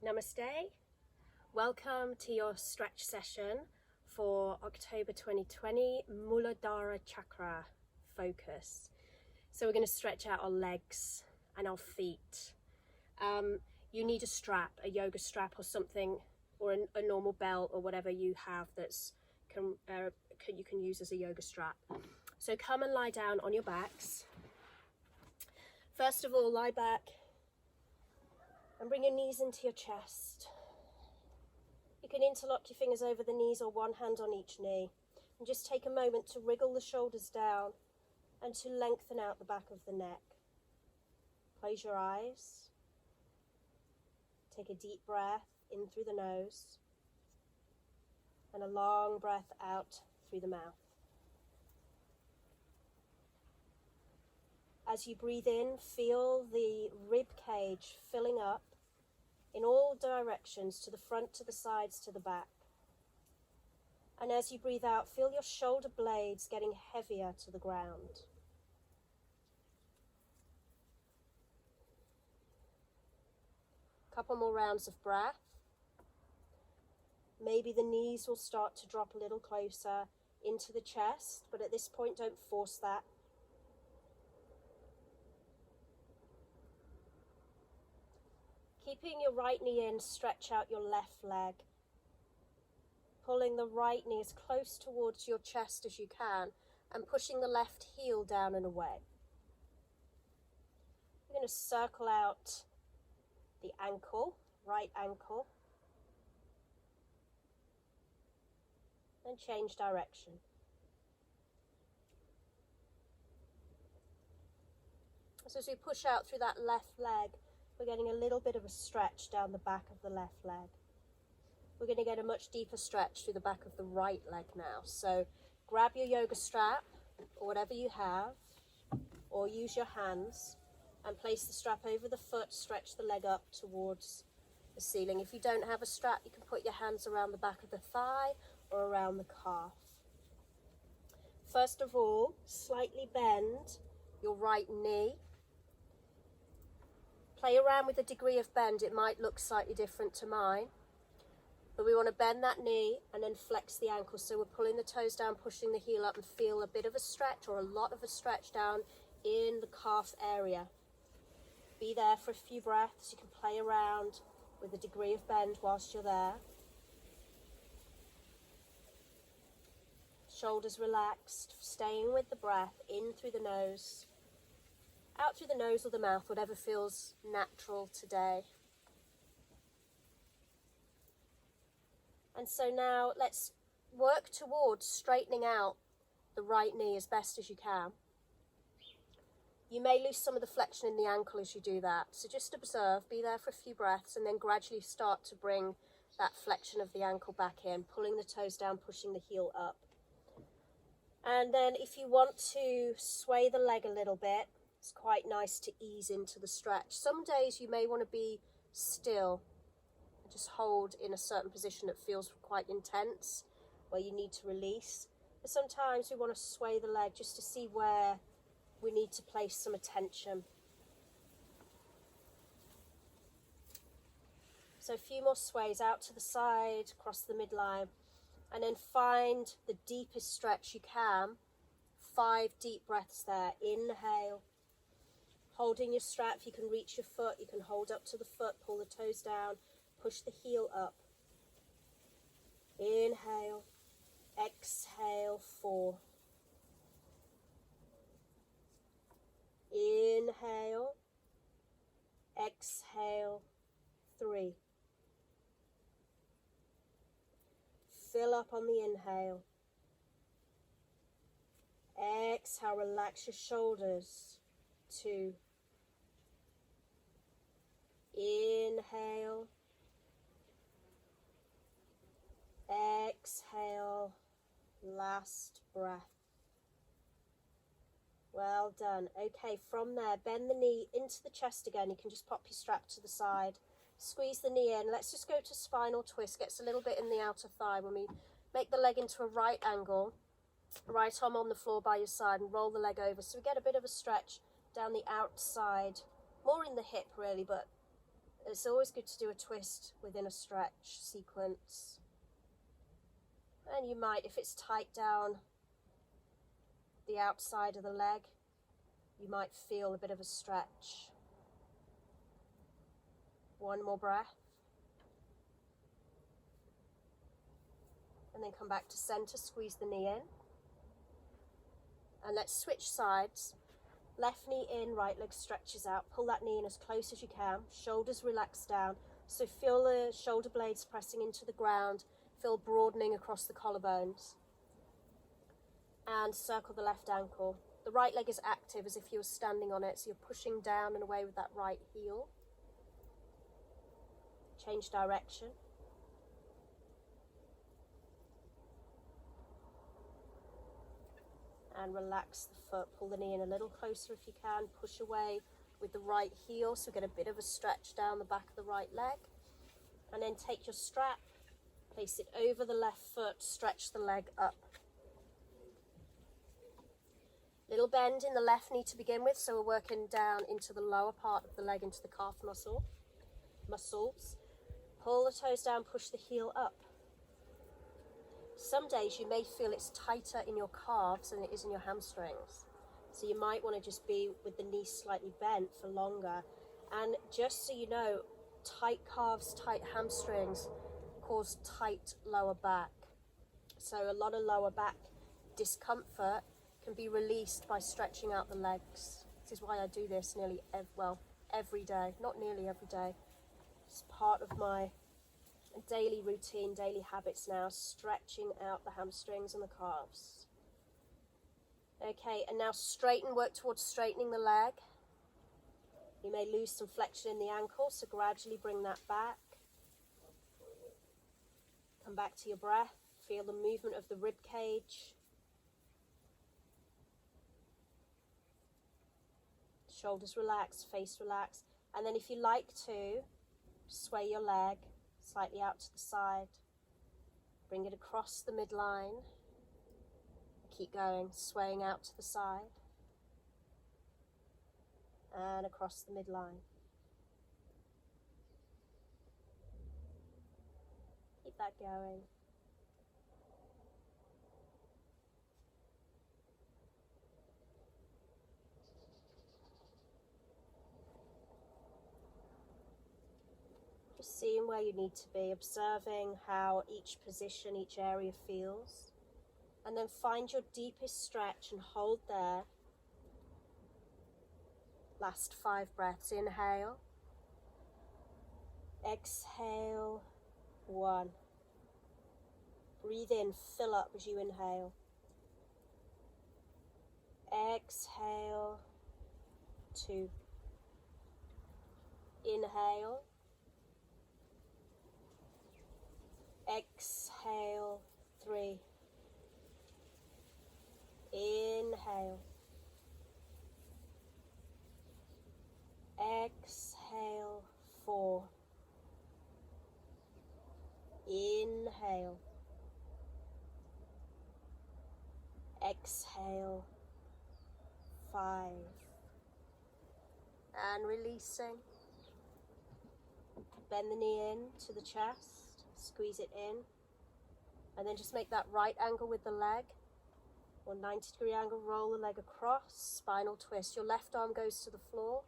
Namaste. Welcome to your stretch session for October 2020 Muladhara Chakra focus. So we're going to stretch out our legs and our feet. You need a strap, a yoga strap or something, or a normal belt or whatever you have you can use as a yoga strap. So come and lie down on your backs. First of all, lie back and bring your knees into your chest. You can interlock your fingers over the knees or one hand on each knee. And just take a moment to wriggle the shoulders down and to lengthen out the back of the neck. Close your eyes. Take a deep breath in through the nose and a long breath out through the mouth. As you breathe in, feel the rib cage filling up in all directions, to the front, to the sides, to the back. And as you breathe out, feel your shoulder blades getting heavier to the ground. A couple more rounds of breath. Maybe the knees will start to drop a little closer into the chest, but at this point, don't force that. Keeping your right knee in, stretch out your left leg. Pulling the right knee as close towards your chest as you can and pushing the left heel down and away. You're going to circle out the ankle, right ankle, and change direction. So as we push out through that left leg, we're getting a little bit of a stretch down the back of the left leg. We're going to get a much deeper stretch through the back of the right leg now. So grab your yoga strap or whatever you have, or use your hands and place the strap over the foot, stretch the leg up towards the ceiling. If you don't have a strap, you can put your hands around the back of the thigh or around the calf. First of all, slightly bend your right knee. Play around with the degree of bend. It might look slightly different to mine, but we want to bend that knee and then flex the ankle. So we're pulling the toes down, pushing the heel up, and feel a bit of a stretch or a lot of a stretch down in the calf area. Be there for a few breaths. You can play around with the degree of bend whilst you're there. Shoulders relaxed, staying with the breath in through the nose, out through the nose or the mouth, whatever feels natural today. And so now let's work towards straightening out the right knee as best as you can. You may lose some of the flexion in the ankle as you do that. So just observe, be there for a few breaths, and then gradually start to bring that flexion of the ankle back in, pulling the toes down, pushing the heel up. And then if you want to sway the leg a little bit, it's quite nice to ease into the stretch. Some days you may want to be still and just hold in a certain position that feels quite intense, where you need to release. But sometimes we want to sway the leg just to see where we need to place some attention. So a few more sways out to the side, across the midline, and then find the deepest stretch you can. 5 deep breaths there. Inhale. Holding your strap, if you can reach your foot, you can hold up to the foot, pull the toes down, push the heel up. Inhale, exhale, 4. Inhale, exhale, 3. Fill up on the inhale. Exhale, relax your shoulders. 2. Inhale. Exhale. Last breath. Well done. Okay, from there, bend the knee into the chest again. You can just pop your strap to the side. Squeeze the knee in. Let's just go to spinal twist. Gets a little bit in the outer thigh when we make the leg into a right angle. Right arm on the floor by your side and roll the leg over. So we get a bit of a stretch down the outside, more in the hip really, but It's always good to do a twist within a stretch sequence. And you might, if it's tight down the outside of the leg, you might feel a bit of a stretch. One more breath. And then come back to center, squeeze the knee in. And let's switch sides. Left knee in, right leg stretches out. Pull that knee in as close as you can. Shoulders relax down. So feel the shoulder blades pressing into the ground. Feel broadening across the collarbones. And circle the left ankle. The right leg is active as if you were standing on it. So you're pushing down and away with that right heel. Change direction. And relax the foot. Pull the knee in a little closer if you can. Push away with the right heel. So get a bit of a stretch down the back of the right leg. And then take your strap, place it over the left foot, stretch the leg up. Little bend in the left knee to begin with. So we're working down into the lower part of the leg, into the calf muscles. Pull the toes down, push the heel up. Some days you may feel it's tighter in your calves than it is in your hamstrings. So you might want to just be with the knee slightly bent for longer. And just so you know, tight calves, tight hamstrings cause tight lower back. So a lot of lower back discomfort can be released by stretching out the legs. This is why I do this nearly every day. Not nearly every day. It's part of my daily routine, daily habits now, stretching out the hamstrings and the calves. Okay, and now straighten, work towards straightening the leg. You may lose some flexion in the ankle, so gradually bring that back. Come back to your breath, feel the movement of the rib cage. Shoulders relax, face relax, and then if you like to, sway your leg slightly out to the side, bring it across the midline, keep going, swaying out to the side, and across the midline. Keep that going. Seeing where you need to be, observing how each position, each area feels, and then find your deepest stretch and hold there. Last 5 breaths. Inhale, exhale, 1. Breathe in, fill up as you inhale. Exhale, 2. Inhale. Exhale, 3. Inhale. Exhale, 4. Inhale. Exhale, 5. And releasing. Bend the knee in to the chest. Squeeze it in, and then just make that right angle with the leg, or 90-degree angle, roll the leg across, spinal twist. Your left arm goes to the floor.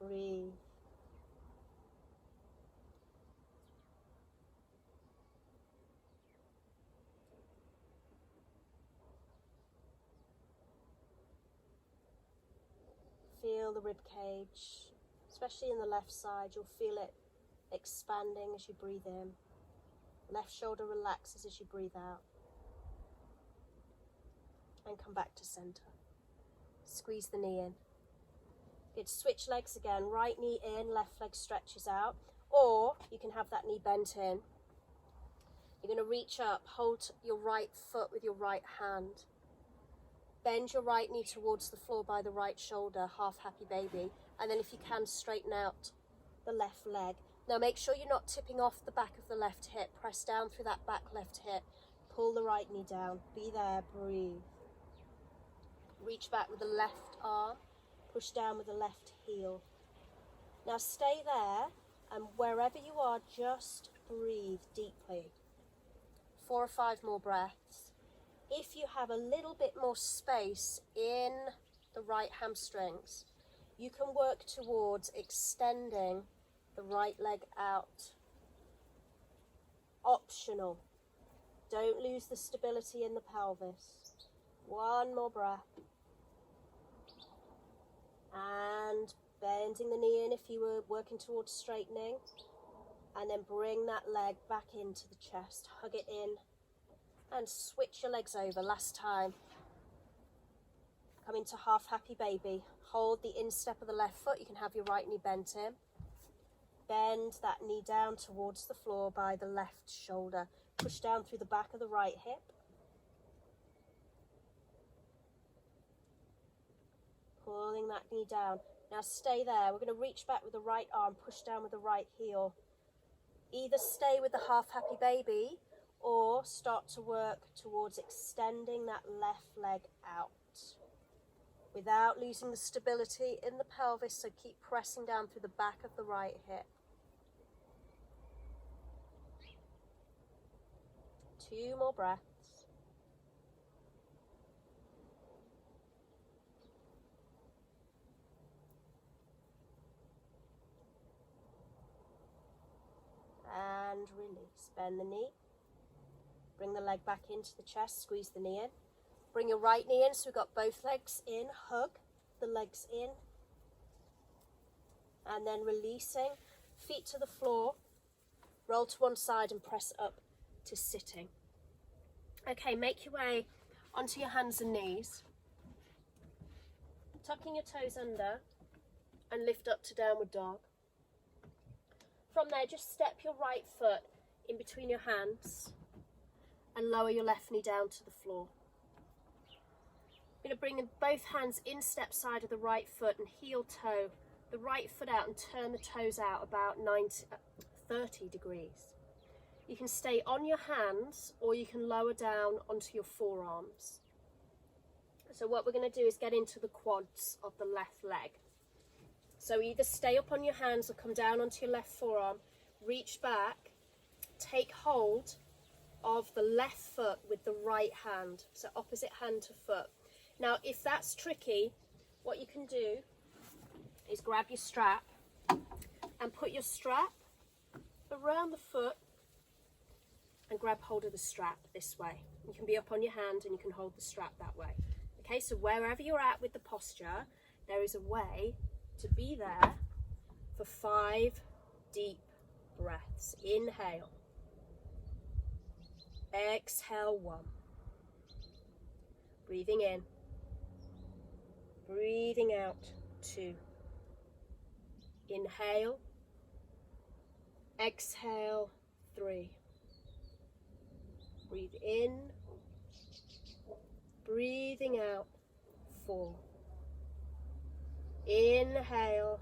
Breathe. Feel the rib cage, especially in the left side. You'll feel it expanding as you breathe in. Left shoulder relaxes as you breathe out. And come back to center. Squeeze the knee in. Good. Switch legs again. Right knee in, left leg stretches out. Or you can have that knee bent in. You're going to reach up, hold your right foot with your right hand. Bend your right knee towards the floor by the right shoulder, half happy baby. And then if you can, straighten out the left leg. Now make sure you're not tipping off the back of the left hip. Press down through that back left hip. Pull the right knee down. Be there, breathe. Reach back with the left arm. Push down with the left heel. Now stay there, and wherever you are, just breathe deeply. 4 or 5 more breaths. If you have a little bit more space in the right hamstrings, you can work towards extending the right leg out. Optional. Don't lose the stability in the pelvis. 1 more breath. And bending the knee in if you were working towards straightening. And then bring that leg back into the chest. Hug it in. And switch your legs over. Last time. Come into half happy baby. Hold the instep of the left foot. You can have your right knee bent in. Bend that knee down towards the floor by the left shoulder. Push down through the back of the right hip. Pulling that knee down. Now stay there. We're going to reach back with the right arm, push down with the right heel. Either stay with the half happy baby or start to work towards extending that left leg out without losing the stability in the pelvis, so keep pressing down through the back of the right hip. 2 more breaths. And release. Bend the knee. Bring the leg back into the chest. Squeeze the knee in. Bring your right knee in, so we've got both legs in. Hug the legs in. And then releasing. Feet to the floor. Roll to one side and press up to sitting. Okay, make your way onto your hands and knees. Tucking your toes under and lift up to downward dog. From there, just step your right foot in between your hands and lower your left knee down to the floor. You're going to bring both hands in step side of the right foot and heel toe the right foot out and turn the toes out about 30 degrees. You can stay on your hands or you can lower down onto your forearms. So what we're going to do is get into the quads of the left leg. So either stay up on your hands or come down onto your left forearm, reach back, take hold of the left foot with the right hand, so opposite hand to foot. Now if that's tricky, what you can do is grab your strap and put your strap around the foot and grab hold of the strap this way. You can be up on your hand and you can hold the strap that way. Okay, so wherever you're at with the posture, there is a way to be there for 5 deep breaths. Inhale. Exhale 1. Breathing in. Breathing out 2. Inhale. Exhale 3. Breathe in. Breathing out 4. Inhale.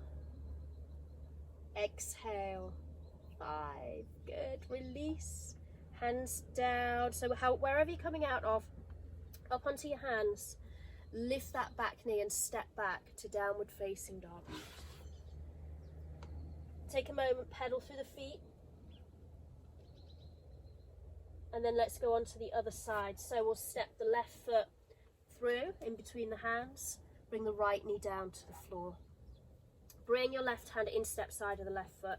Exhale 5. Good. Release. Hands down. So wherever you're coming out of, up onto your hands. Lift that back knee and step back to downward facing dog. Take a moment, pedal through the feet. And then let's go on to the other side. So we'll step the left foot through in between the hands. Bring the right knee down to the floor. Bring your left hand in step side of the left foot.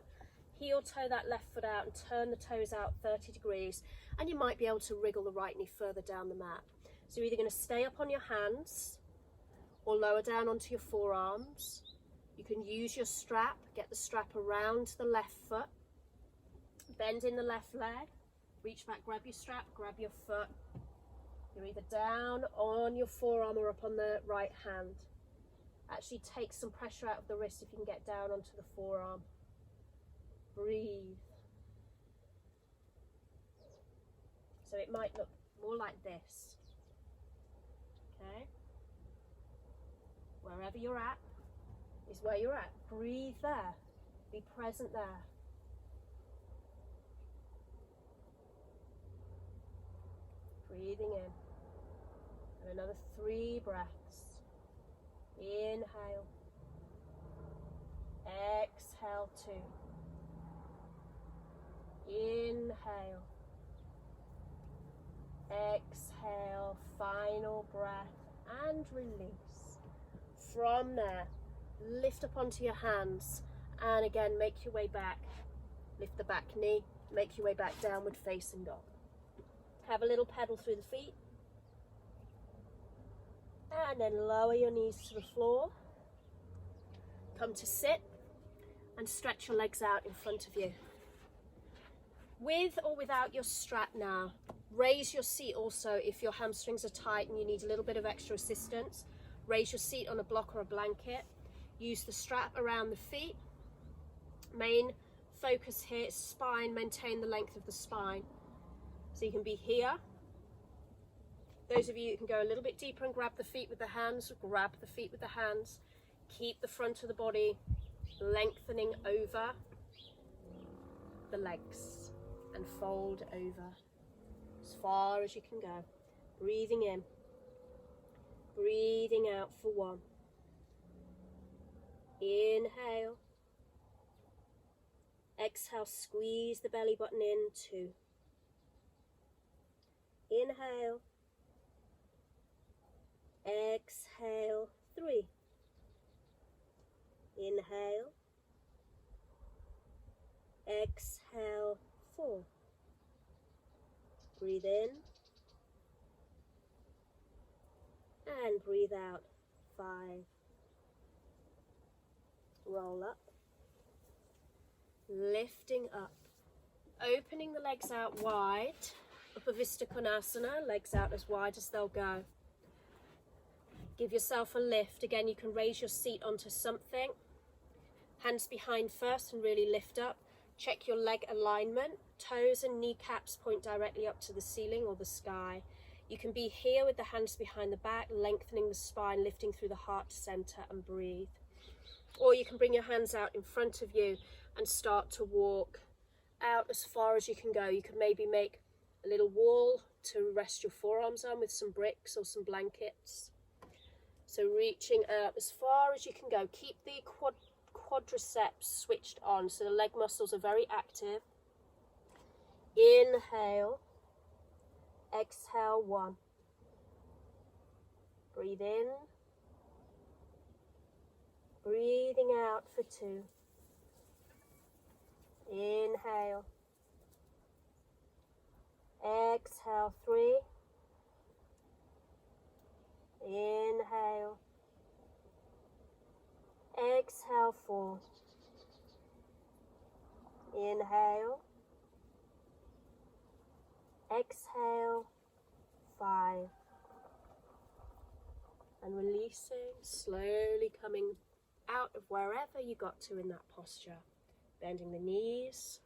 Heel toe that left foot out and turn the toes out 30 degrees. And you might be able to wriggle the right knee further down the mat. So you're either going to stay up on your hands or lower down onto your forearms. You can use your strap, get the strap around the left foot. Bend in the left leg. Reach back, grab your strap, grab your foot. You're either down on your forearm or up on the right hand. Actually take some pressure out of the wrist if you can get down onto the forearm. Breathe. So it might look more like this. Okay? Wherever you're at is where you're at. Breathe there. Be present there. Breathing in. And another 3 breaths. Inhale. Exhale, 2. Inhale. Exhale, final breath, and release. From there, lift up onto your hands, and again, make your way back. Lift the back knee, make your way back, downward facing dog. Have a little pedal through the feet. And then lower your knees to the floor. Come to sit and stretch your legs out in front of you. With or without your strap now, raise your seat also if your hamstrings are tight and you need a little bit of extra assistance. Raise your seat on a block or a blanket. Use the strap around the feet. Main focus here is spine, maintain the length of the spine. So you can be here. Those of you who can go a little bit deeper and grab the feet with the hands, grab the feet with the hands. Keep the front of the body lengthening over the legs and fold over as far as you can go. Breathing in, breathing out for 1. Inhale. Exhale, squeeze the belly button in, 2. Inhale. Exhale, 3. Inhale. Exhale, 4. Breathe in. And breathe out, 5. Roll up. Lifting up. Opening the legs out wide. Upper Vista Konasana, legs out as wide as they'll go. Give yourself a lift. Again, you can raise your seat onto something. Hands behind first and really lift up. Check your leg alignment. Toes and kneecaps point directly up to the ceiling or the sky. You can be here with the hands behind the back, lengthening the spine, lifting through the heart to center, and breathe. Or you can bring your hands out in front of you and start to walk out as far as you can go. You can maybe make a little wall to rest your forearms on with some bricks or some blankets. So reaching out as far as you can go. Keep the quadriceps switched on so the leg muscles are very active. Inhale. Exhale, 1. Breathe in. Breathing out for 2. Inhale. Exhale, 3. Inhale. Exhale, 4. Inhale. Exhale, 5. And releasing, slowly coming out of wherever you got to in that posture. Bending the knees,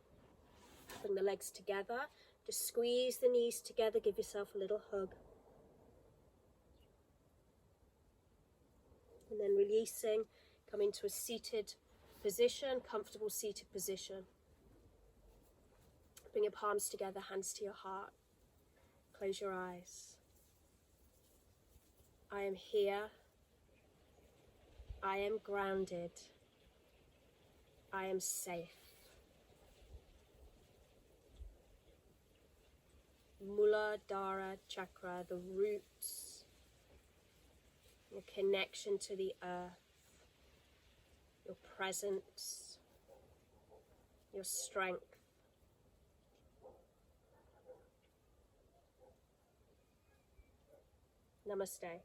bring the legs together. Just squeeze the knees together, give yourself a little hug. And then releasing, come into a seated position, comfortable seated position. Bring your palms together, hands to your heart. Close your eyes. I am here. I am grounded. I am safe. Muladhara Chakra, the roots, your connection to the earth, your presence, your strength. Namaste.